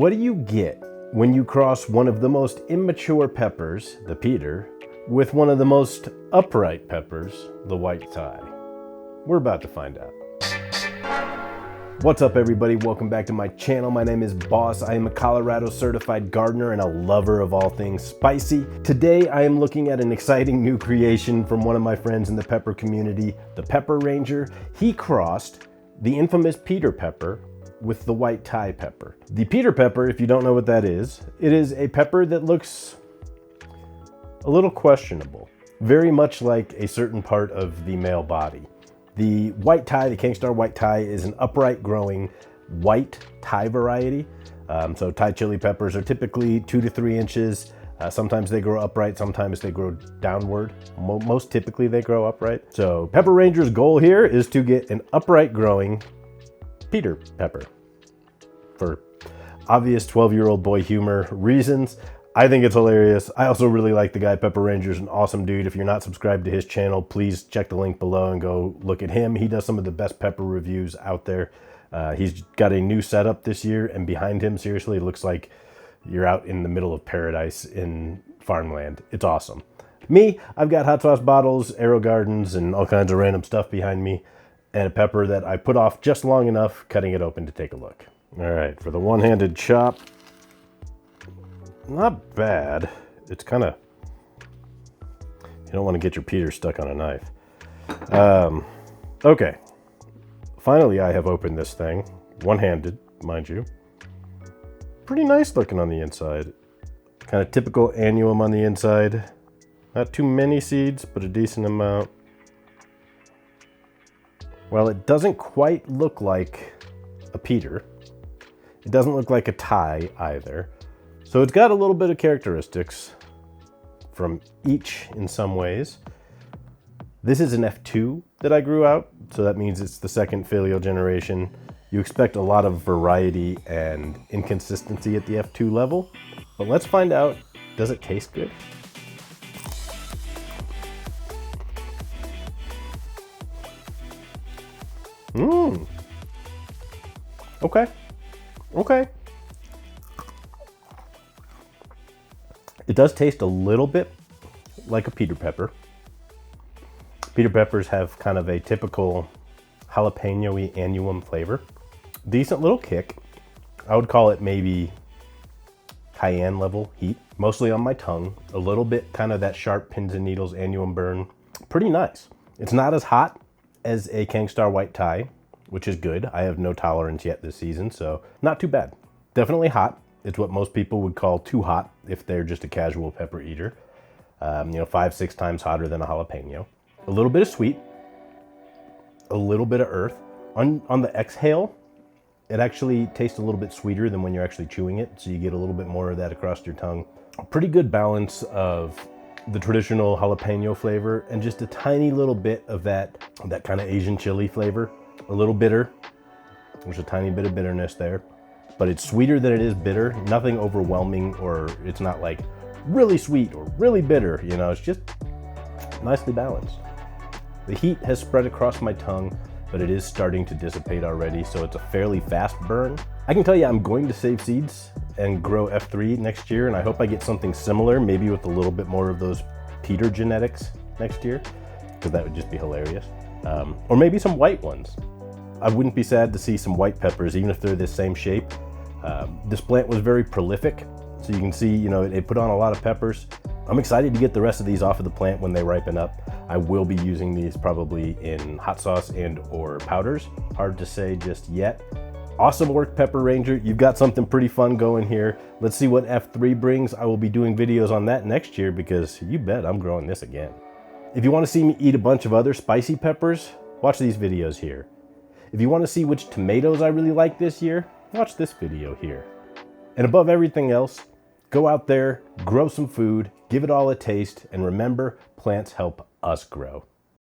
What do you get when you cross one of the most immature peppers, the Peter, with one of the most upright peppers, the white Thai? We're about to find out. What's up, everybody? Welcome back to my channel. My name is Boss. I am a Colorado certified gardener and a lover of all things spicy. Today I am looking at an exciting new creation from one of my friends in the pepper community, the Pepper Ranger. He crossed the infamous Peter pepper with the white Thai pepper. The Peter pepper, if you don't know what that is, it is a pepper that looks a little questionable, very much like a certain part of the male body. The white Thai, the Kingstar white Thai, is an upright growing white Thai variety. So Thai chili peppers are typically 2 to 3 inches. Sometimes they grow upright, sometimes they grow downward. Most typically they grow upright. So Pepper Ranger's goal here is to get an upright growing Peter pepper. For obvious 12-year-old boy humor reasons, I think it's hilarious. I also really like the guy. Pepper Ranger's an awesome dude. If you're not subscribed to his channel, please check the link below and go look at him. He does some of the best pepper reviews out there. He's got a new setup this year, and behind him, seriously, it looks like you're out in the middle of paradise in farmland. It's awesome. Me, I've got hot sauce bottles, Aero Gardens, and all kinds of random stuff behind me, and a pepper that I put off just long enough, cutting it open to take a look. All right, for the one-handed chop, not bad. It's kind of, you don't want to get your Peter stuck on a knife. Okay, finally I have opened this thing, one-handed, mind you. Pretty nice looking on the inside. Kind of typical annuum on the inside. Not too many seeds, but a decent amount. Well, it doesn't quite look like a Peter. It doesn't look like a Thai either. So it's got a little bit of characteristics from each in some ways. This is an F2 that I grew out, so that means it's the second filial generation. You expect a lot of variety and inconsistency at the F2 level, but let's find out, does it taste good? Okay. It does taste a little bit like a Peter pepper. Peter peppers have kind of a typical jalapeno-y annuum flavor. Decent little kick. I would call it maybe cayenne level heat, mostly on my tongue. A little bit kind of that sharp pins and needles annuum burn. Pretty nice. It's not as hot as a Kingstar white Thai, which is good. I have no tolerance yet this season, so not too bad. Definitely hot. It's what most people would call too hot if they're just a casual pepper eater. 5-6 times hotter than a jalapeno. A little bit of sweet, a little bit of earth. On the exhale, it actually tastes a little bit sweeter than when you're actually chewing it, so you get a little bit more of that across your tongue. A pretty good balance of the traditional jalapeno flavor and just a tiny little bit of that kind of Asian chili flavor. A little bitter. There's a tiny bit of bitterness there, but it's sweeter than it is bitter. Nothing overwhelming, or it's not like really sweet or really bitter. It's just nicely balanced. The heat has spread across my tongue, but it is starting to dissipate already, so it's a fairly fast burn. I can tell you I'm going to save seeds and grow F3 next year, and I hope I get something similar, maybe with a little bit more of those Peter genetics next year, because that would just be hilarious. Or maybe some white ones. I wouldn't be sad to see some white peppers, even if they're the same shape. This plant was very prolific, so you can see, it put on a lot of peppers. I'm excited to get the rest of these off of the plant when they ripen up. I will be using these probably in hot sauce and or powders. Hard to say just yet. Awesome work, Pepper Ranger. You've got something pretty fun going here. Let's see what F3 brings. I will be doing videos on that next year because you bet I'm growing this again. If you want to see me eat a bunch of other spicy peppers, watch these videos here. If you want to see which tomatoes I really like this year, watch this video here. And above everything else, go out there, grow some food, give it all a taste, and remember, plants help us grow.